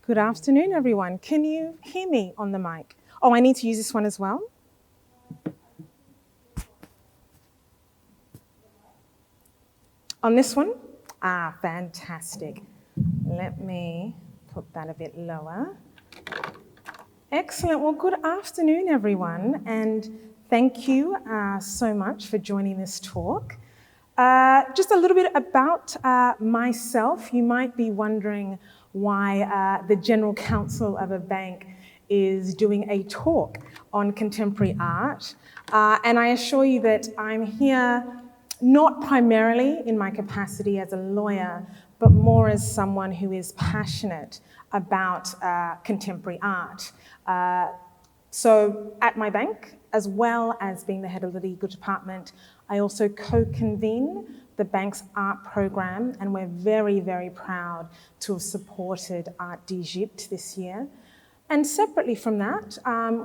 Good afternoon, everyone. Can you hear me on the mic? Oh, I need to use this one as well. On this one? Ah, fantastic. Let me put that a bit lower. Excellent. Well, good afternoon, everyone, and thank you so much for joining this talk. Just a little bit about myself. You might be wondering why the General Counsel of a bank is doing a talk on contemporary art. And I assure you that I'm here not primarily in my capacity as a lawyer, but more as someone who is passionate about contemporary art. So at my bank, as well as being the head of the legal department, I also co-convene the bank's art program, and we're very, very proud to have supported Art d'Egypte this year. And separately from that,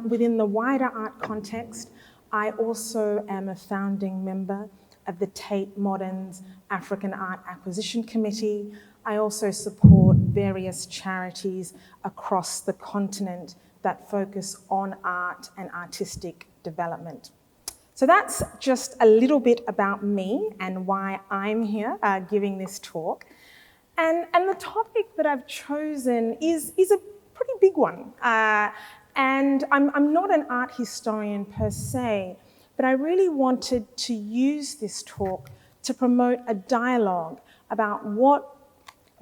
within the wider art context, I also am a founding member of the Tate Modern's African Art Acquisition Committee. I also support various charities across the continent that focus on art and artistic development. So that's just a little bit about me and why I'm here giving this talk. And the topic that I've chosen is a pretty big one. And I'm not an art historian per se, but I really wanted to use this talk to promote a dialogue about what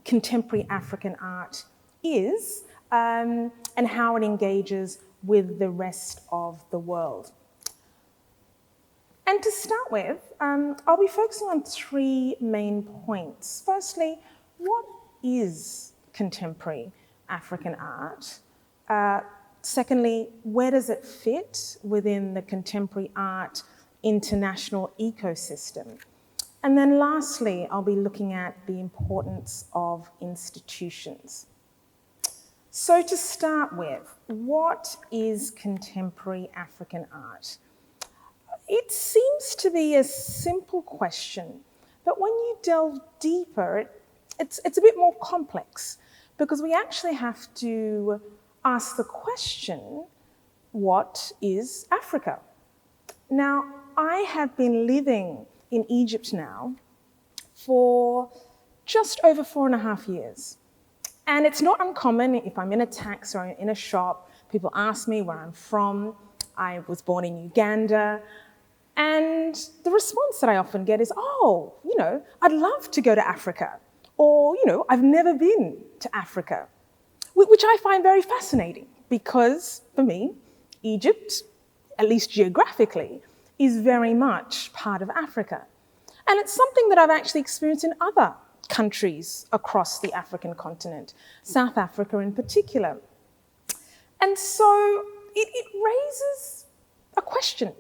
contemporary African art is and how it engages with the rest of the world. And to start with, I'll be focusing on three main points. Firstly, what is contemporary African art? Secondly, where does it fit within the contemporary art international ecosystem? And then lastly, I'll be looking at the importance of institutions. So to start with, what is contemporary African art? It seems to be a simple question, but when you delve deeper, it's a bit more complex because we actually have to ask the question, what is Africa? Now, I have been living in Egypt now for just over 4.5 years. And it's not uncommon if I'm in a taxi or in a shop, people ask me where I'm from. I was born in Uganda. And the response that I often get is, oh, I'd love to go to Africa. Or, I've never been to Africa, which I find very fascinating because for me, Egypt, at least geographically, is very much part of Africa. And it's something that I've actually experienced in other countries across the African continent, South Africa in particular. And so it raises a question,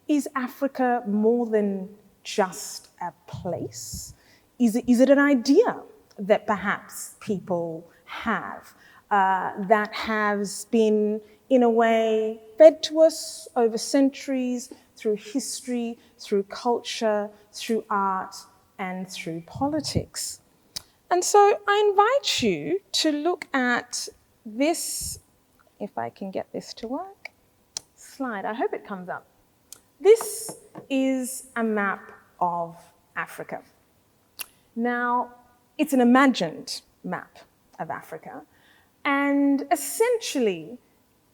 is Africa more than just a place? Is it an idea that perhaps people have that has been, in a way, fed to us over centuries through history, through culture, through art, and through politics? And so I invite you to look at this, if I can get this to work, slide. I hope it comes up. This is a map of Africa. Now, it's an imagined map of Africa, and essentially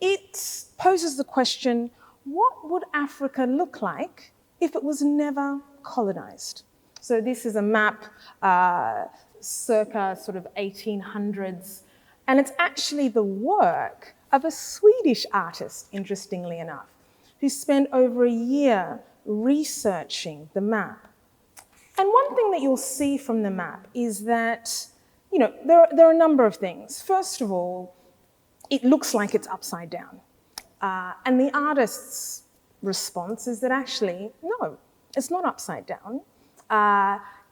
it poses the question, what would Africa look like if it was never colonized? So this is a map circa sort of 1800s, and it's actually the work of a Swedish artist, interestingly enough, who spent over a year researching the map. And one thing that you'll see from the map is that, there are a number of things. First of all, it looks like it's upside down. And the artist's response is that actually, no, it's not upside down.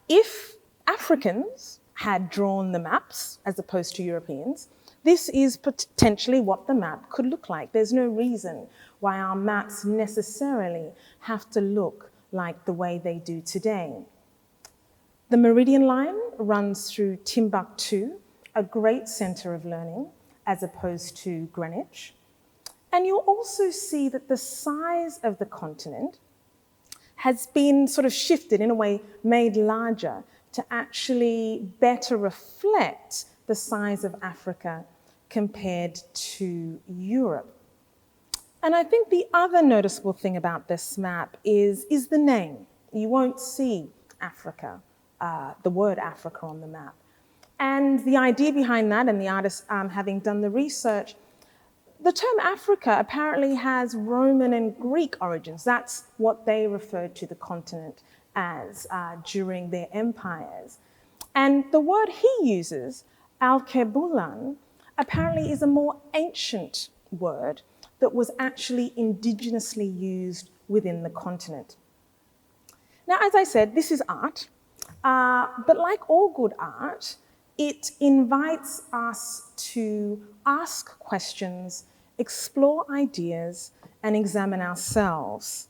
If Africans had drawn the maps as opposed to Europeans, this is potentially what the map could look like. There's no reason why our maps necessarily have to look like the way they do today. The meridian line runs through Timbuktu a great centre of learning as opposed to Greenwich. And you'll also see that the size of the continent has been sort of shifted, in a way made larger, to actually better reflect the size of Africa compared to Europe. And I think the other noticeable thing about this map is the name. You won't see Africa, the word Africa on the map. And the idea behind that, and the artists having done the research, the term Africa apparently has Roman and Greek origins. That's what they referred to the continent as during their empires. And the word he uses, Al-Kebulan, apparently is a more ancient word that was actually indigenously used within the continent. Now, as I said, this is art, but like all good art, it invites us to ask questions, explore ideas, and examine ourselves.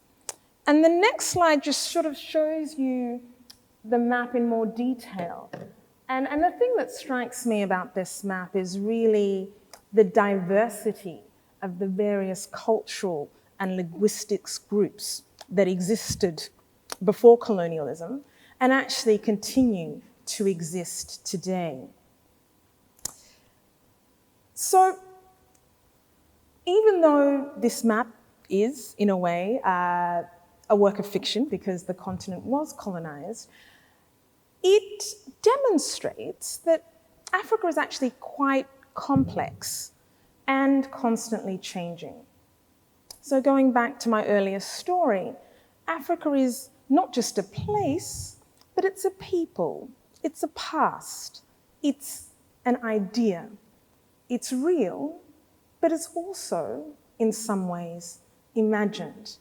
And the next slide just sort of shows you the map in more detail. And the thing that strikes me about this map is really the diversity of the various cultural and linguistics groups that existed before colonialism and actually continue to exist today. So, even though this map is, in a way, a work of fiction because the continent was colonized, it demonstrates that Africa is actually quite complex and constantly changing. So going back to my earlier story, Africa is not just a place, but it's a people, it's a past, it's an idea. It's real, but it's also, in some ways, imagined.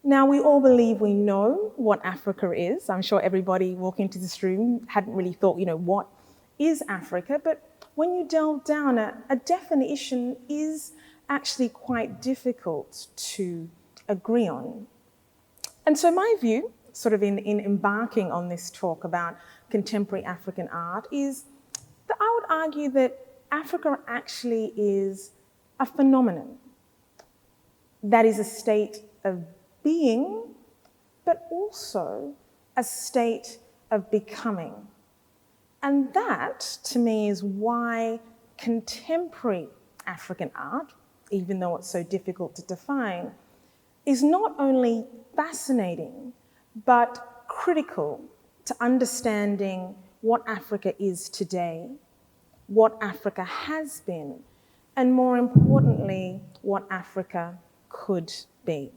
Now, we all believe we know what Africa is. I'm sure everybody walking into this room hadn't really thought, what is Africa? But when you delve down, a definition is actually quite difficult to agree on. And so my view, sort of in embarking on this talk about contemporary African art, is that I would argue that Africa actually is a phenomenon that is a state of being, but also a state of becoming. And that, to me, is why contemporary African art, even though it's so difficult to define, is not only fascinating, but critical to understanding what Africa is today, what Africa has been, and more importantly, what Africa could be.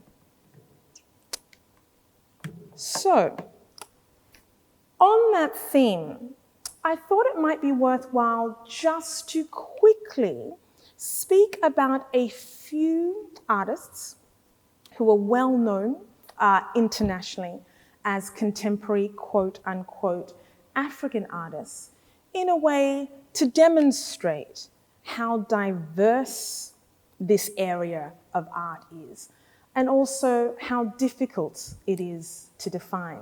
So, on that theme, I thought it might be worthwhile just to quickly speak about a few artists who are well known internationally as contemporary, quote unquote, African artists, in a way to demonstrate how diverse this area of art is, and also how difficult it is to define.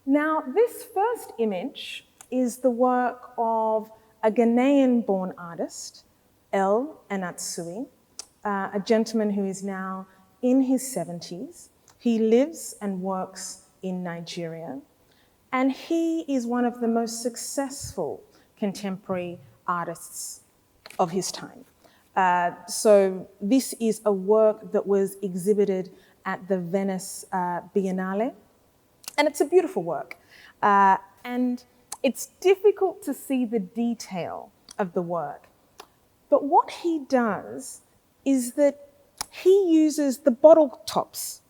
Now, this first image is the work of a Ghanaian-born artist, El Enatsui, a gentleman who is now in his 70s. He lives and works in Nigeria, and he is one of the most successful contemporary artists of his time. So this is a work that was exhibited at the Venice Biennale, and it's a beautiful work. And it's difficult to see the detail of the work. But what he does is that he uses the bottle tops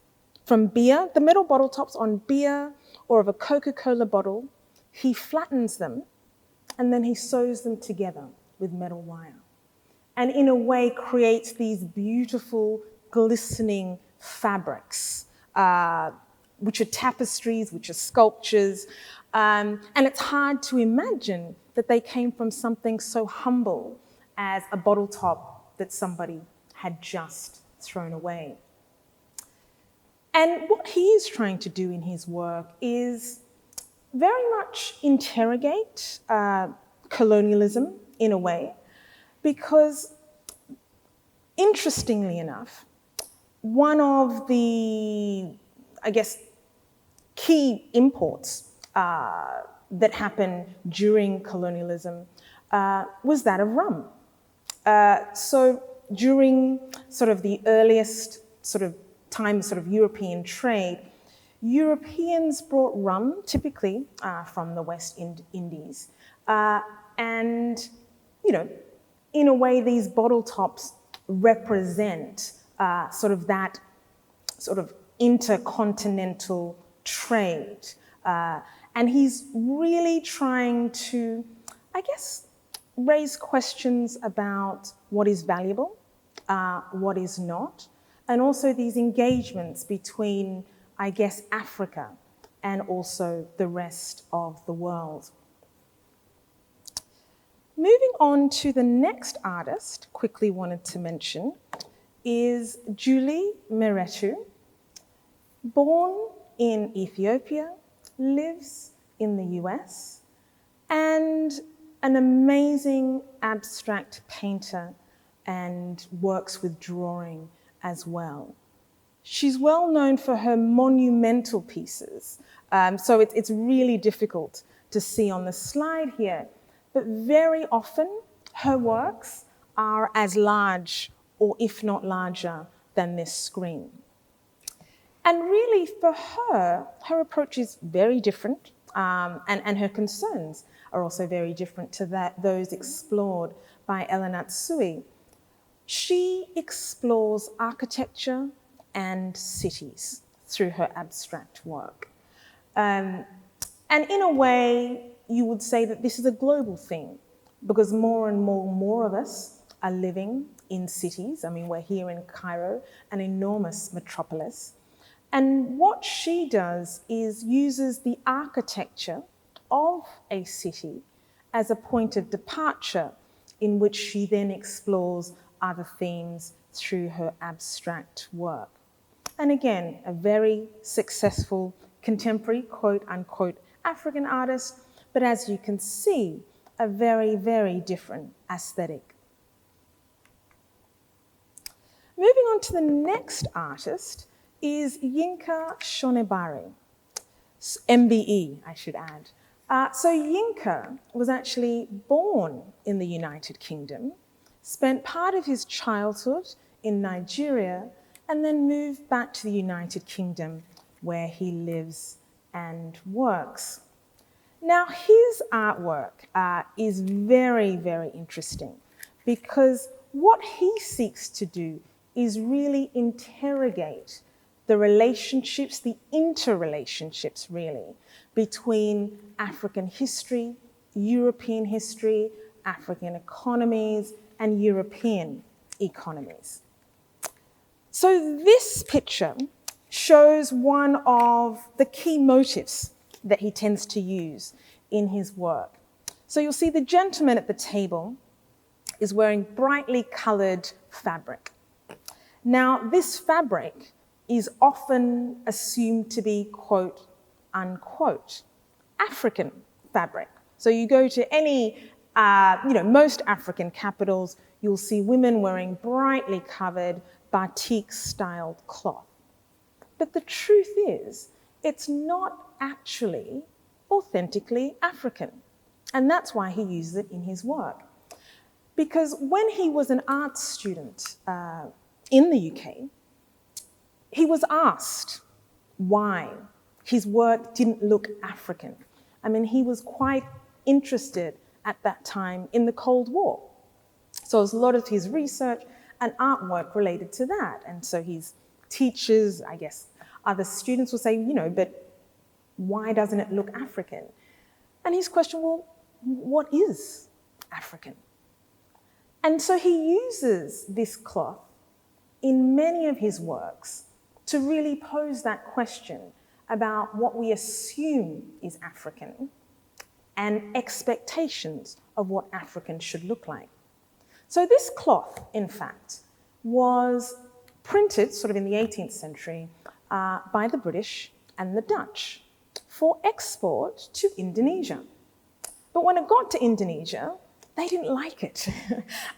from beer, the metal bottle tops on beer or of a Coca-Cola bottle. He flattens them, and then he sews them together with metal wire. And in a way creates these beautiful, glistening fabrics, which are tapestries, which are sculptures. And it's hard to imagine that they came from something so humble as a bottle top that somebody had just thrown away. And what he is trying to do in his work is very much interrogate colonialism in a way, because interestingly enough, one of the, I guess, key imports that happened during colonialism was that of rum. So during sort of the earliest sort of times of European trade, Europeans brought rum, typically from the West Indies. And, you know, in a way, these bottle tops represent sort of that sort of intercontinental trade. And he's really trying to, I guess, raise questions about what is valuable, what is not, and also these engagements between, I guess, Africa and also the rest of the world. Moving on to the next artist, quickly wanted to mention, is Julie Meretu, born in Ethiopia, lives in the US, and an amazing abstract painter and works with drawing as well. She's well known for her monumental pieces, so it's really difficult to see on the slide here, but very often her works are as large, or if not larger, than this screen. And really for her, her approach is very different, and her concerns are also very different to those explored by Ellen Atsui. She explores architecture and cities through her abstract work. And in a way, you would say that this is a global thing, because more and more of us are living in cities. I mean, we're here in Cairo, an enormous metropolis. And what she does is uses the architecture of a city as a point of departure in which she then explores other themes through her abstract work. And again, a very successful contemporary, quote unquote, African artist, but as you can see, a very, very different aesthetic. Moving on to the next artist is Yinka Shonibare, MBE, I should add. So Yinka was actually born in the United Kingdom, spent part of his childhood in Nigeria, and then moved back to the United Kingdom, where he lives and works. Now, his artwork is very, very interesting, because what he seeks to do is really interrogate the relationships, the interrelationships really, between African history, European history, African economies, and European economies. So this picture shows one of the key motifs that he tends to use in his work. So you'll see the gentleman at the table is wearing brightly colored fabric. Now, this fabric is often assumed to be, quote, unquote, African fabric. So you go to any, most African capitals, you'll see women wearing brightly covered batik-styled cloth. But the truth is, it's not actually authentically African. And that's why he uses it in his work. Because when he was an art student in the UK, he was asked why his work didn't look African. I mean, he was quite interested at that time in the Cold War. So there's a lot of his research and artwork related to that. And so his teachers, I guess, other students will say, but why doesn't it look African? And his question, well, what is African? And so he uses this cloth in many of his works to really pose that question about what we assume is African and expectations of what African should look like. So this cloth, in fact, was printed sort of in the 18th century by the British and the Dutch for export to Indonesia. But when it got to Indonesia, they didn't like it.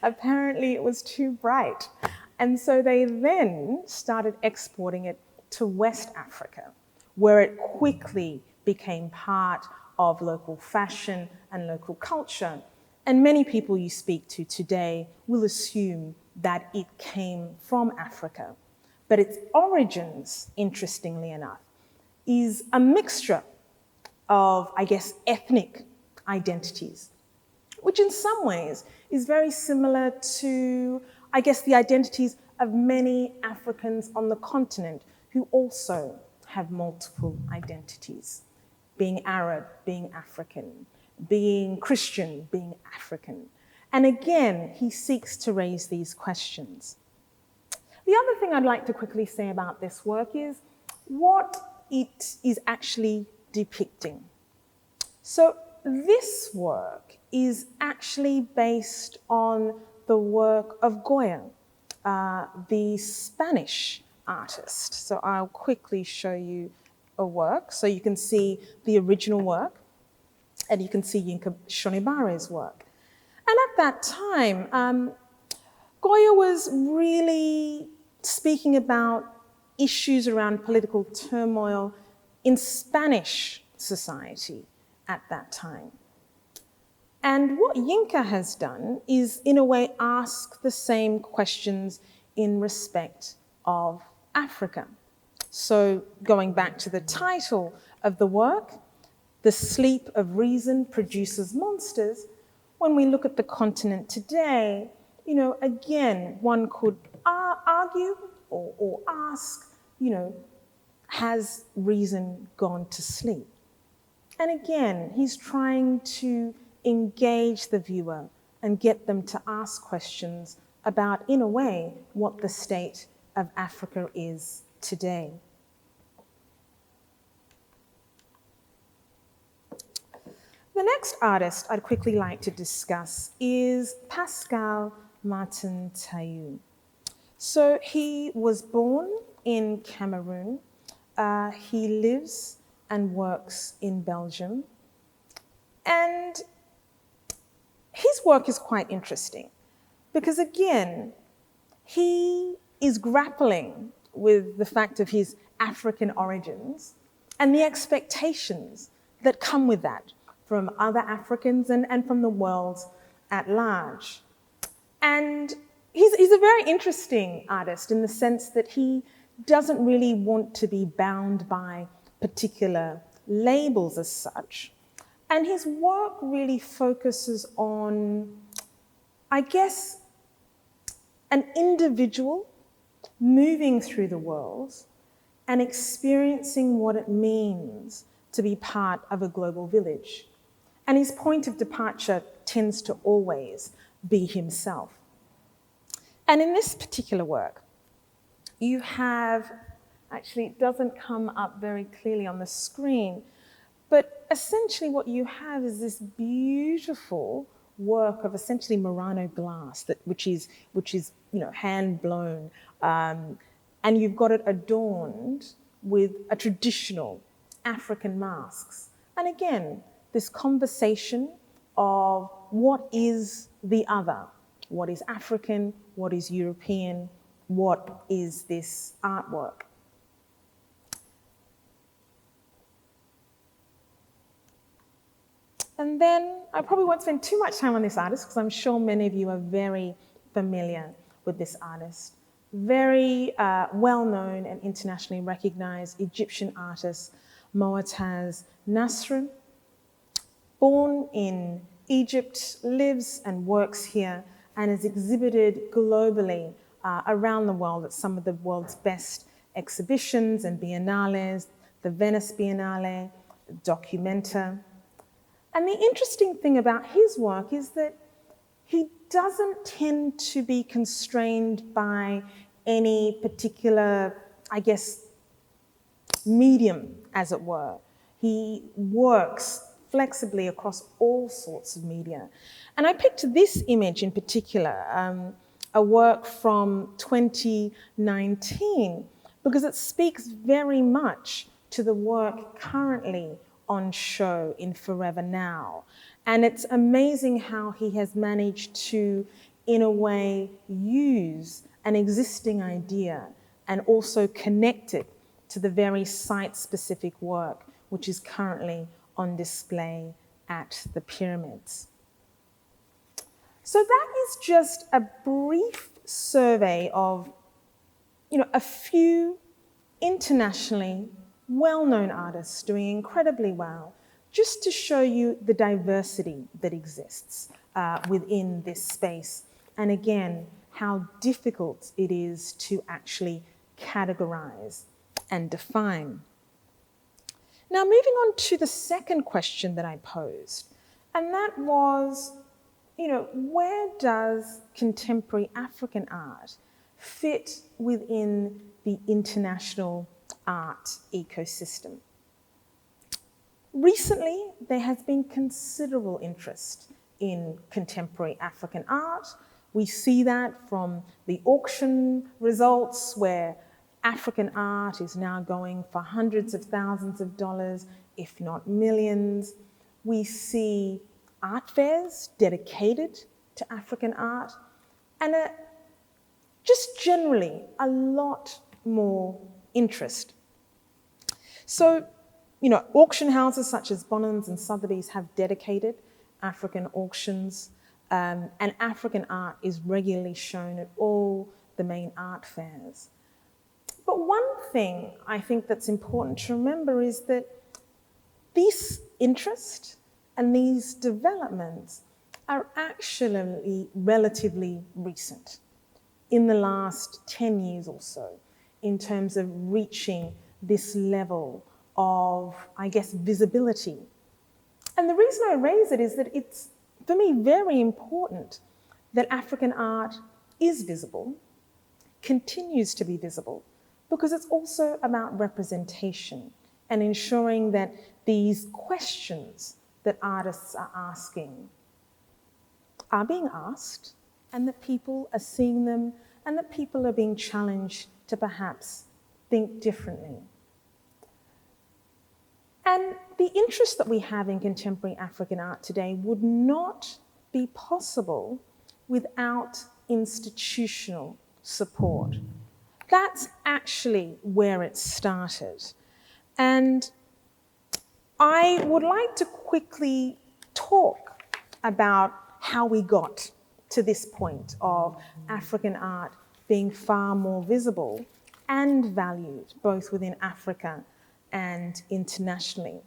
Apparently it was too bright. And so they then started exporting it to West Africa, where it quickly became part of local fashion and local culture. And many people you speak to today will assume that it came from Africa. But its origins, interestingly enough, is a mixture of, I guess, ethnic identities, which in some ways is very similar to, I guess, the identities of many Africans on the continent who also have multiple identities, being Arab, being African, being Christian, being African. And again, he seeks to raise these questions. The other thing I'd like to quickly say about this work is what it is actually depicting. So this work is actually based on the work of Goya, the Spanish artist. So I'll quickly show you a work. So you can see the original work, and you can see Yinka Shonibare's work. And at that time, Goya was really speaking about issues around political turmoil in Spanish society at that time. And what Yinka has done is, in a way, ask the same questions in respect of Africa. So going back to the title of the work, The Sleep of Reason Produces Monsters, when we look at the continent today, again, one could argue or ask, has reason gone to sleep? And again, he's trying to engage the viewer and get them to ask questions about, in a way, what the state of Africa is today. The next artist I'd quickly like to discuss is Pascal Martin Tayu. So he was born in Cameroon. He lives and works in Belgium. And his work is quite interesting because, again, he is grappling with the fact of his African origins and the expectations that come with that from other Africans and from the world at large. And he's a very interesting artist in the sense that he doesn't really want to be bound by particular labels as such. And his work really focuses on, I guess, an individual moving through the world and experiencing what it means to be part of a global village. And his point of departure tends to always be himself. And in this particular work, you have, actually it doesn't come up very clearly on the screen, but essentially what you have is this beautiful work of essentially Murano glass, which is hand blown, and you've got it adorned with a traditional African masks. And again, this conversation of what is the other, what is African, what is European, what is this artwork. And then I probably won't spend too much time on this artist because I'm sure many of you are very familiar with this artist. Very well-known and internationally recognized Egyptian artist, Moataz Nasr. Born in Egypt, lives and works here, and is exhibited globally around the world at some of the world's best exhibitions and biennales, the Venice Biennale, Documenta. And the interesting thing about his work is that he doesn't tend to be constrained by any particular, I guess, medium, as it were. He works flexibly across all sorts of media. And I picked this image in particular, a work from 2019, because it speaks very much to the work currently on show in Forever Now. And it's amazing how he has managed to, in a way, use an existing idea and also connect it to the very site-specific work which is currently on display at the pyramids. So that is just a brief survey of, a few internationally well-known artists doing incredibly well, just to show you the diversity that exists within this space. And again, how difficult it is to actually categorize and define. Now, moving on to the second question that I posed, and that was, where does contemporary African art fit within the international art ecosystem? Recently, there has been considerable interest in contemporary African art. We see that from the auction results where African art is now going for hundreds of thousands of dollars, if not millions. We see art fairs dedicated to African art, and just generally a lot more interest. So, auction houses such as Bonhams and Sotheby's have dedicated African auctions, and African art is regularly shown at all the main art fairs. But one thing I think that's important to remember is that this interest and these developments are actually relatively recent, in the last 10 years or so, in terms of reaching this level of, visibility. And the reason I raise it is that it's, for me, very important that African art is visible, continues to be visible, because it's also about representation and ensuring that these questions that artists are asking are being asked, and that people are seeing them, and that people are being challenged to perhaps think differently. And the interest that we have in contemporary African art today would not be possible without institutional support. That's actually where it started. And I would like to quickly talk about how we got to this point of African art being far more visible and valued, both within Africa and internationally.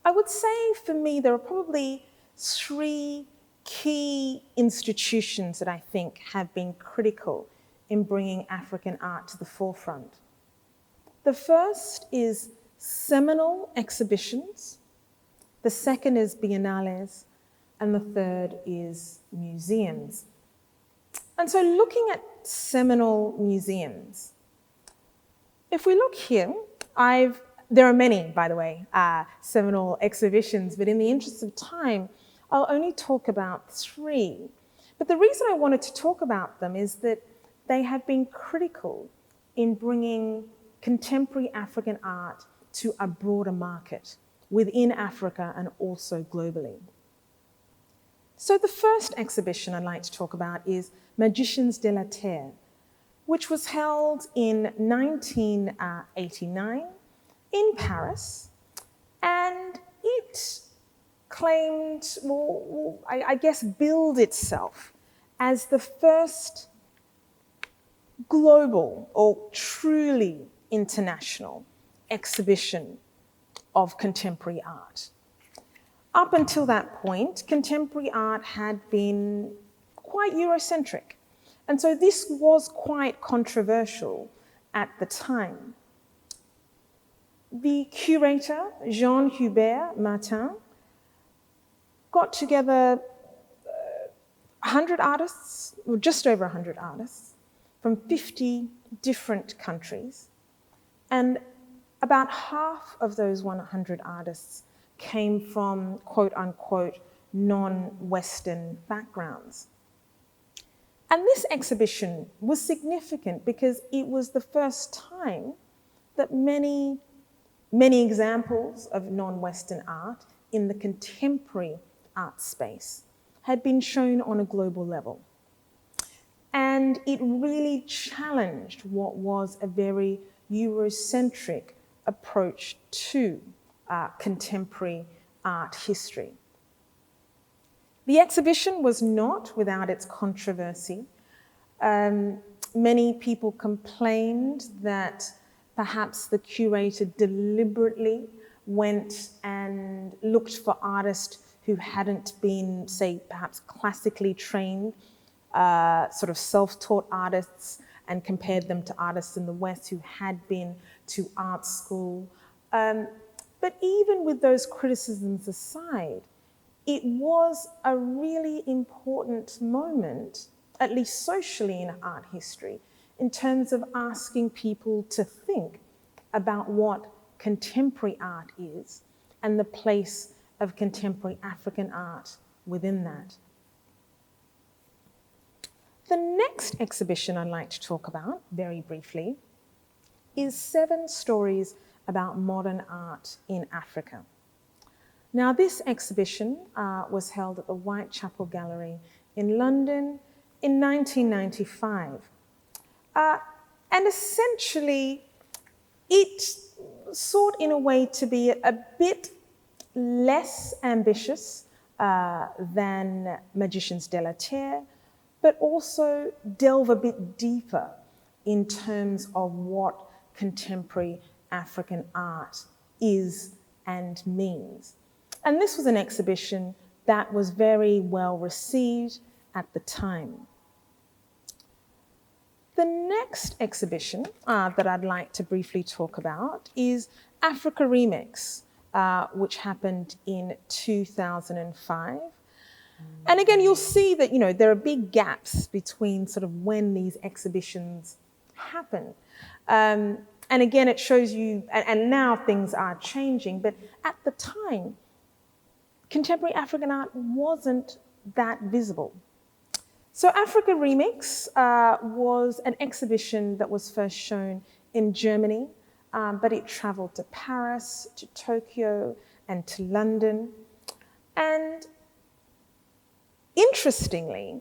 I would say for me, there are probably three key institutions that I think have been critical in bringing African art to the forefront. The first is seminal exhibitions, the second is biennales, and the third is museums. And so looking at seminal museums, if we look here, there are many, by the way, seminal exhibitions, but in the interest of time, I'll only talk about three. But the reason I wanted to talk about them is that they have been critical in bringing contemporary African art to a broader market within Africa and also globally. So the first exhibition I'd like to talk about is Magiciens de la Terre, which was held in 1989 in Paris, and it claimed, billed itself as the first global or truly international exhibition of contemporary art. Up until that point, contemporary art had been quite Eurocentric, and so this was quite controversial at the time. The curator, Jean-Hubert Martin, got together 100 artists, or just over 100 artists, from 50 different countries, and about half of those 100 artists came from quote-unquote non-Western backgrounds. And this exhibition was significant because it was the first time that many Many examples of non-Western art in the contemporary art space had been shown on a global level. And it really challenged what was a very Eurocentric approach to contemporary art history. The exhibition was not without its controversy. Many people complained that perhaps the curator deliberately went and looked for artists who hadn't been, say, perhaps classically trained, sort of self-taught artists, and compared them to artists in the West who had been to art school. But even with those criticisms aside, it was a really important moment, at least socially in art history, in terms of asking people to think about what contemporary art is and the place of contemporary African art within that. The next exhibition I'd like to talk about, very briefly, is 7 stories about modern art in Africa. Now, this exhibition was held at the Whitechapel Gallery in London in 1995. And essentially, it sought in a way to be a bit less ambitious than Magicians de la Terre, but also delve a bit deeper in terms of what contemporary African art is and means. And this was an exhibition that was very well received at the time. The next exhibition that I'd like to briefly talk about is Africa Remix, which happened in 2005. And again, you'll see that, there are big gaps between sort of when these exhibitions happen. And again, it shows you, and now things are changing, but at the time, contemporary African art wasn't that visible. So Africa Remix was an exhibition that was first shown in Germany, but it traveled to Paris, to Tokyo, and to London. And interestingly,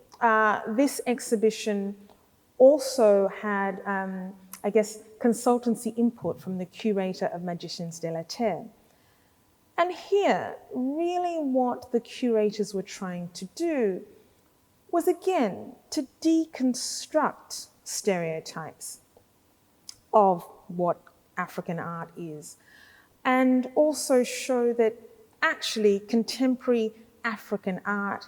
this exhibition also had, consultancy input from the curator of Magicians de la Terre. And here, really what the curators were trying to do was, again, to deconstruct stereotypes of what African art is, and also show that actually contemporary African art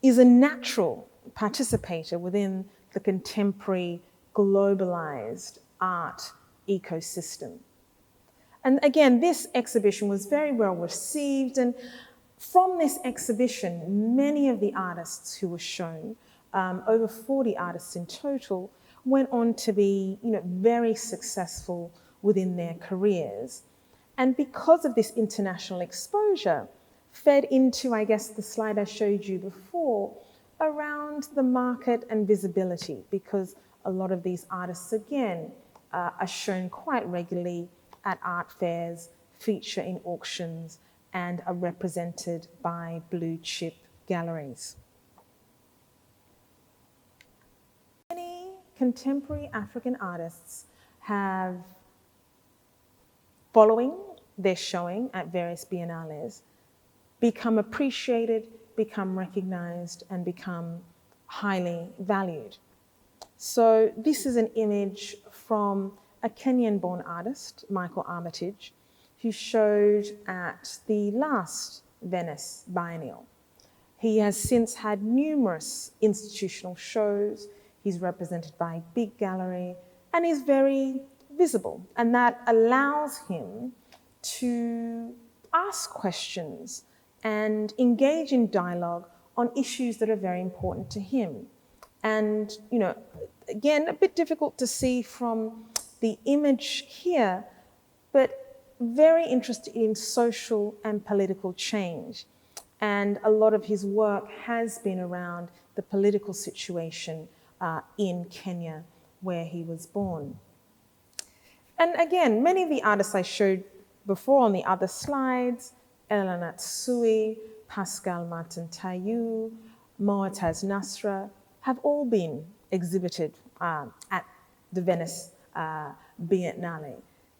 is a natural participator within the contemporary globalized art ecosystem. And again, this exhibition was very well received, and from this exhibition, many of the artists who were shown, over 40 artists in total, went on to be, very successful within their careers. And because of this international exposure, fed into, the slide I showed you before, around the market and visibility, because a lot of these artists, again, are shown quite regularly at art fairs, feature in auctions, and are represented by blue chip galleries. Many contemporary African artists have, following their showing at various biennales, become appreciated, become recognized, and become highly valued. So this is an image from a Kenyan-born artist, Michael Armitage, who showed at the last Venice Biennial. He has since had numerous institutional shows. He's represented by a big gallery and is very visible. And that allows him to ask questions and engage in dialogue on issues that are very important to him. And, again, a bit difficult to see from the image here, but very interested in social and political change. And a lot of his work has been around the political situation in Kenya, where he was born. And again, many of the artists I showed before on the other slides, Elena Tsui, Pascal Martin Taillou, Moataz Nasra, have all been exhibited at the Venice Biennale.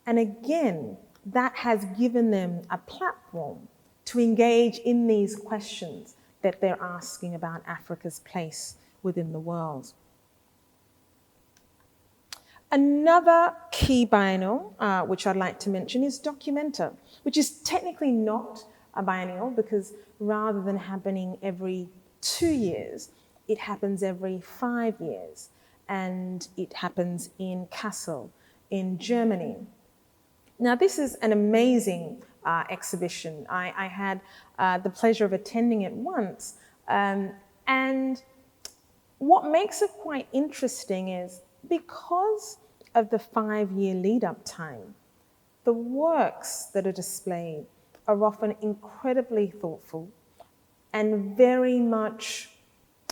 And again, that has given them a platform to engage in these questions that they're asking about Africa's place within the world. Another key biennial, which I'd like to mention, is Documenta, which is technically not a biennial because rather than happening every 2 years, it happens every 5 years. And it happens in Kassel, in Germany. Now, this is an amazing exhibition. I had the pleasure of attending it once. And what makes it quite interesting is because of the 5-year lead-up time, the works that are displayed are often incredibly thoughtful and very much,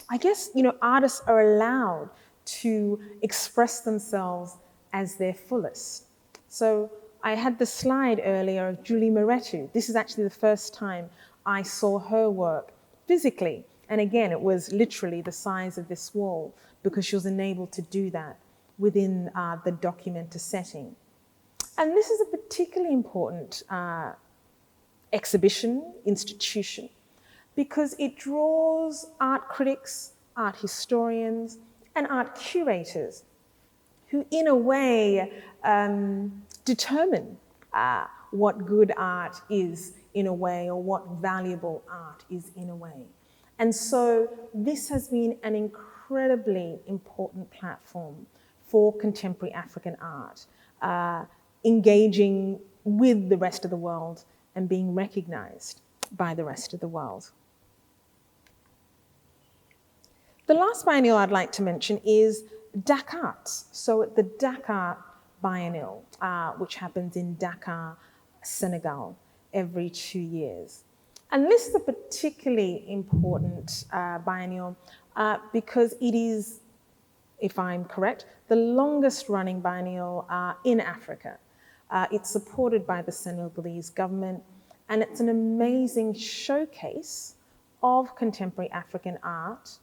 I guess, artists are allowed to express themselves as their fullest. So I had the slide earlier of Julie Moretu. This is actually the first time I saw her work physically. And again, it was literally the size of this wall because she was enabled to do that within the Documenta setting. And this is a particularly important exhibition, institution, because it draws art critics, art historians, and art curators who, in a way, determine what good art is in a way, or what valuable art is in a way. And so this has been an incredibly important platform for contemporary African art, engaging with the rest of the world and being recognized by the rest of the world. The last biennial I'd like to mention is Dakar. So at the Dakar Biennial, which happens in Dakar, Senegal, every 2 years. And this is a particularly important biennial because it is, if I'm correct, the longest running biennial in Africa. It's supported by the Senegalese government, and it's an amazing showcase of contemporary African art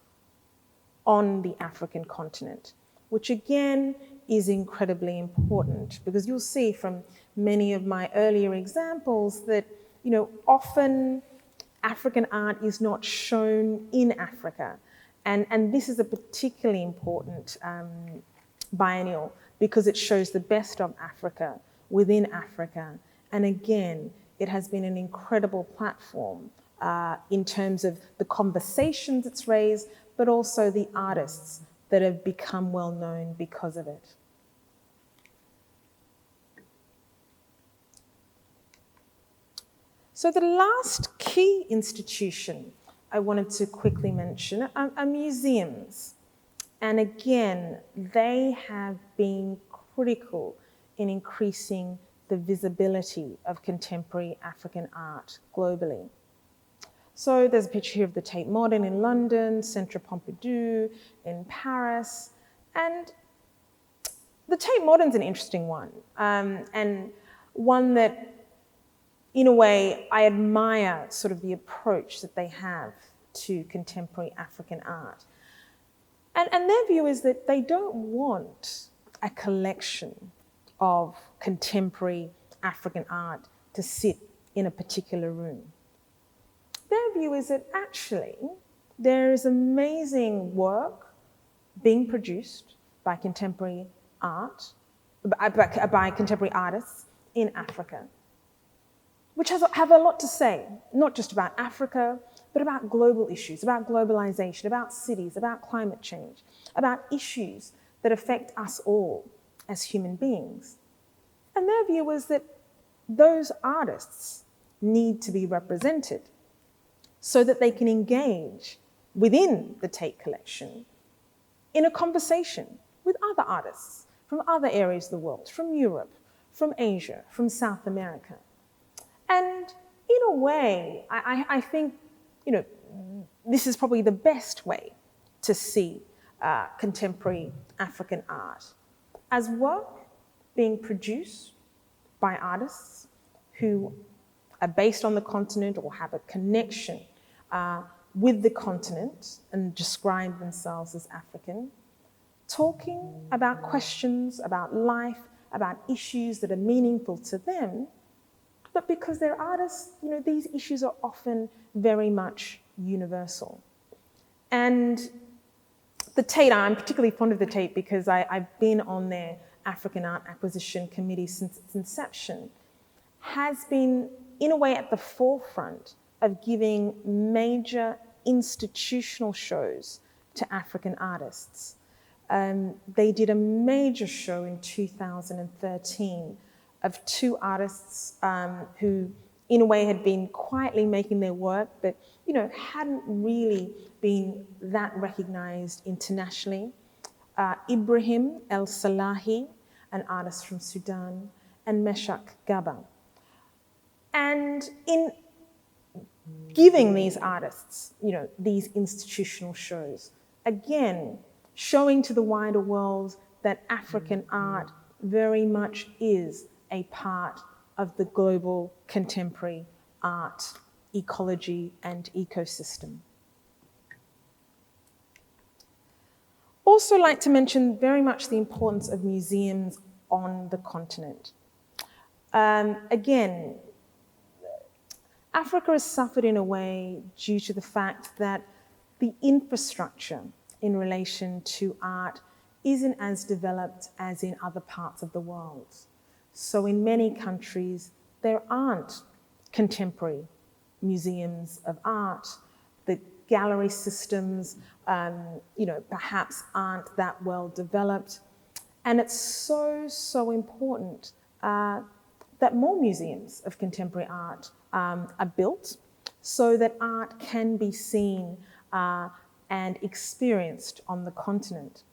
on the African continent, which again is incredibly important because you'll see from many of my earlier examples that, often African art is not shown in Africa. And this is a particularly important biennial because it shows the best of Africa within Africa. And again, it has been an incredible platform in terms of the conversations it's raised, but also the artists that have become well known because of it. So the last key institution I wanted to quickly mention are museums. And again, they have been critical in increasing the visibility of contemporary African art globally. So there's a picture here of the Tate Modern in London, Centre Pompidou in Paris. And the Tate Modern's an interesting one, and one that, in a way, I admire sort of the approach that they have to contemporary African art. And their view is that they don't want a collection of contemporary African art to sit in a particular room. Their view is that actually there is amazing work being produced by contemporary art, by contemporary artists in Africa, which have a lot to say, not just about Africa, but about global issues, about globalization, about cities, about climate change, about issues that affect us all as human beings. And their view was that those artists need to be represented so that they can engage within the Tate collection in a conversation with other artists from other areas of the world, from Europe, from Asia, from South America. And in a way, I think, this is probably the best way to see contemporary African art as work being produced by artists who are based on the continent or have a connection with the continent and describe themselves as African, talking about questions about life, about issues that are meaningful to them, but because they're artists, these issues are often very much universal. And the Tate, I'm particularly fond of the Tate because I've been on their African Art Acquisition Committee since its inception, has been, in a way, at the forefront of giving major institutional shows to African artists. They did a major show in 2013 of two artists who, in a way, had been quietly making their work, but hadn't really been that recognized internationally. Ibrahim El Salahi, an artist from Sudan, and Meshach Gaba. And in giving these artists, these institutional shows, again, showing to the wider world that African art very much is a part of the global contemporary art ecology and ecosystem. Also like to mention very much the importance of museums on the continent. Again, Africa has suffered in a way due to the fact that the infrastructure in relation to art isn't as developed as in other parts of the world. So in many countries, there aren't contemporary museums of art. The gallery systems, perhaps aren't that well developed. And it's so important that more museums of contemporary art are built so that art can be seen and experienced on the continent.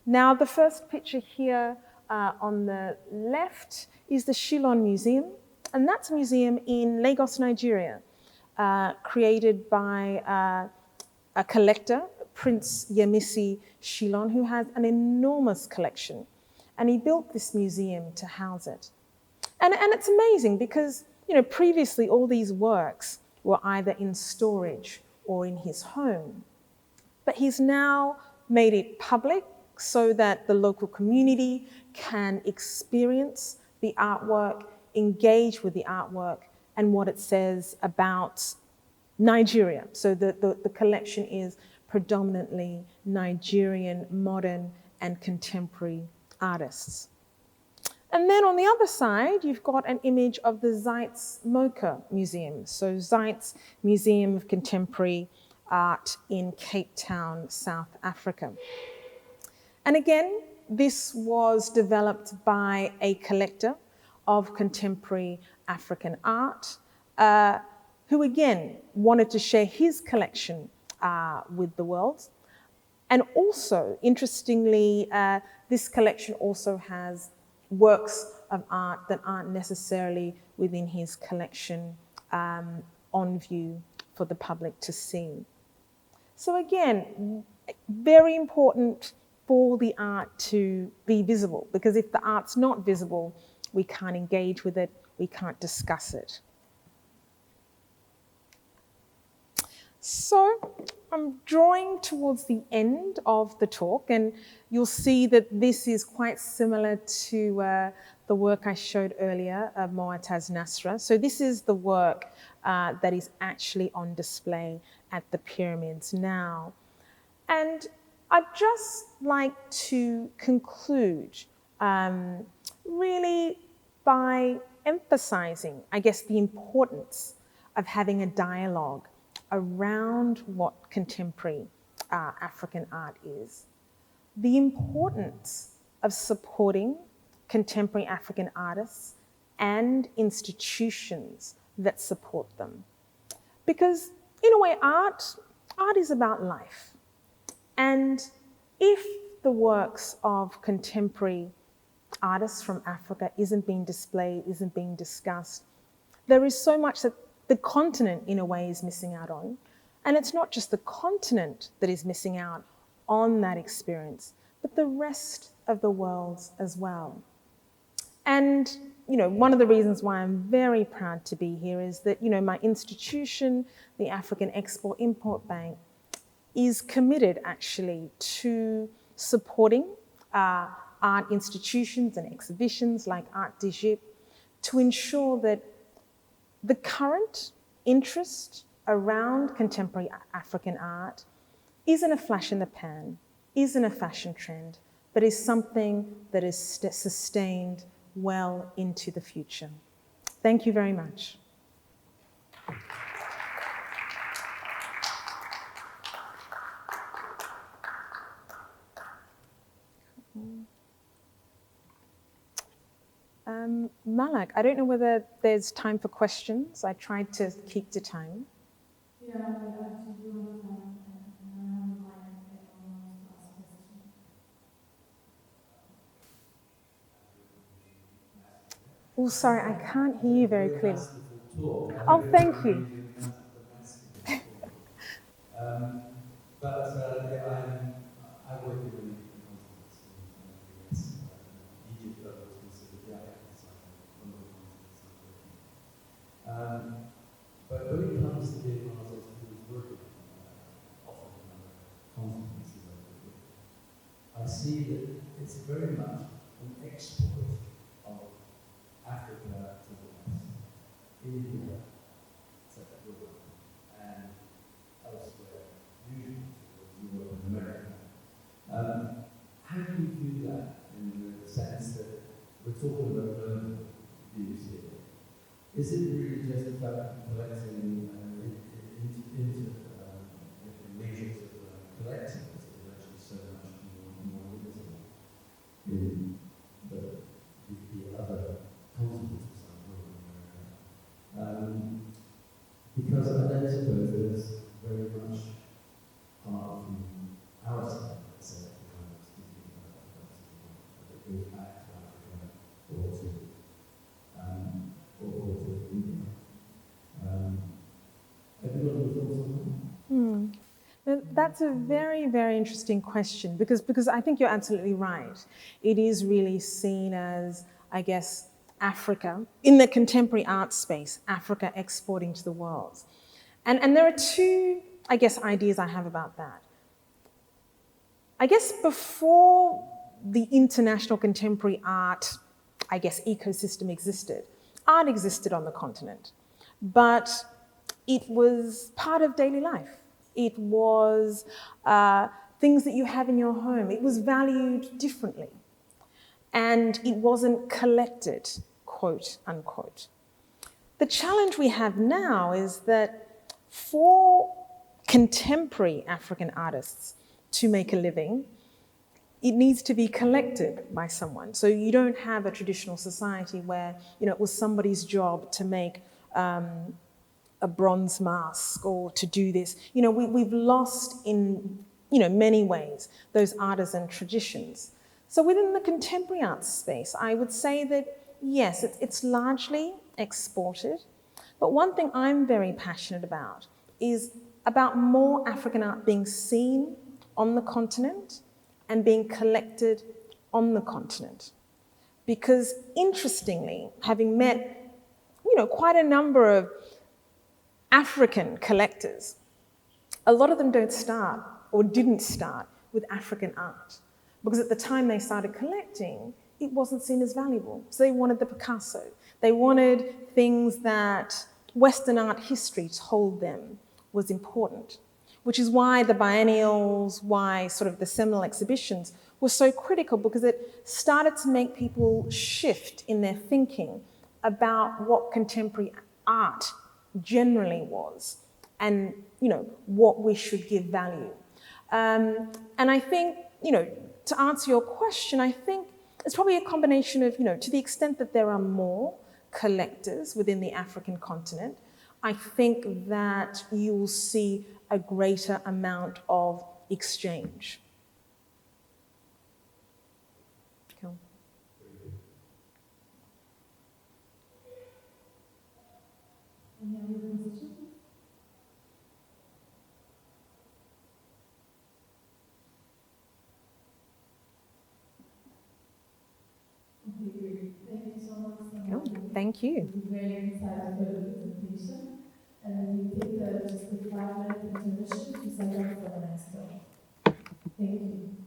Now, the first picture here on the left is the Shillong Museum, and that's a museum in Lagos, Nigeria, created by a collector, Prince Yemisi Shillong, who has an enormous collection, and he built this museum to house it. And it's amazing because, previously all these works were either in storage or in his home. But he's now made it public so that the local community can experience the artwork, engage with the artwork and what it says about Nigeria. So the collection is predominantly Nigerian, modern and contemporary artists. And then on the other side, you've got an image of the Zeitz Mocha Museum. So Zeitz Museum of Contemporary Art in Cape Town, South Africa. And again, this was developed by a collector of contemporary African art, who again wanted to share his collection with the world. And also, interestingly, this collection also has works of art that aren't necessarily within his collection on view for the public to see. So again, very important for the art to be visible, because if the art's not visible, we can't engage with it, we can't discuss it. So I'm drawing towards the end of the talk, and you'll see that this is quite similar to the work I showed earlier of Moataz Nasra. So this is the work that is actually on display at the pyramids now. And I'd just like to conclude really by emphasizing, I guess, the importance of having a dialogue around what contemporary African art is. The importance of supporting contemporary African artists and institutions that support them. Because in a way, art is about life. And if the works of contemporary artists from Africa isn't being displayed, isn't being discussed, there is so much that the continent, in a way, is missing out on. And it's not just the continent that is missing out on that experience, but the rest of the world as well. And, one of the reasons why I'm very proud to be here is that, my institution, the African Export-Import Bank, is committed actually to supporting art institutions and exhibitions like Art d'Egypte to ensure that the current interest around contemporary African art isn't a flash in the pan, isn't a fashion trend, but is something that is sustained well into the future. Thank you very much. Malak, I don't know whether there's time for questions. I tried to keep to time. Yeah, we actually do have time, and I would like everyone to ask questions. Oh, sorry, I can't hear you very clearly. Oh, thank you. I work in many different continents. Egypt, I was considered the African side, one of the continents I'm working. But when it comes to the artists who's working, often in other continents, I see that it's very much an export of Africa to the West, India, etc., and elsewhere, usually towards Europe and America. How do you view that in the sense that we're talking about global views here? Is it really just about collecting regions of collecting that is actually so much more visible in the other continents of South America? Because I don't suppose there's very much part from our side, let's say, that goes back to Africa or to India. Have you got any thoughts on that? That's a very, very interesting question because I think you're absolutely right. It is really seen as, I guess, Africa, in the contemporary art space, Africa exporting to the world. And there are two, I guess, ideas I have about that. I guess before the international contemporary art, I guess, ecosystem existed, art existed on the continent, but it was part of daily life. It was things that you have in your home. It was valued differently. And it wasn't collected, quote unquote. The challenge we have now is that for contemporary African artists to make a living, it needs to be collected by someone. So you don't have a traditional society where it was somebody's job to make a bronze mask or to do this. We've lost in many ways those artisan traditions. So within the contemporary arts space, I would say that yes, it's largely exported. But one thing I'm very passionate about is about more African art being seen on the continent and being collected on the continent. Because interestingly, having met quite a number of African collectors, a lot of them don't start or didn't start with African art because at the time they started collecting, it wasn't seen as valuable. So they wanted the Picasso. They wanted things that Western art history told them was important, which is why the biennials, why sort of the seminal exhibitions were so critical because it started to make people shift in their thinking about what contemporary art generally was and what we should give value. And I think, to answer your question, I think it's probably a combination of, to the extent that there are more collectors within the African continent, I think that you will see a greater amount of exchange. Cool. Any other questions? Okay, great. Thank you so Thank you. Very excited for the presentation. And we take just a 5-minute intermission to set up for the next talk. Thank you.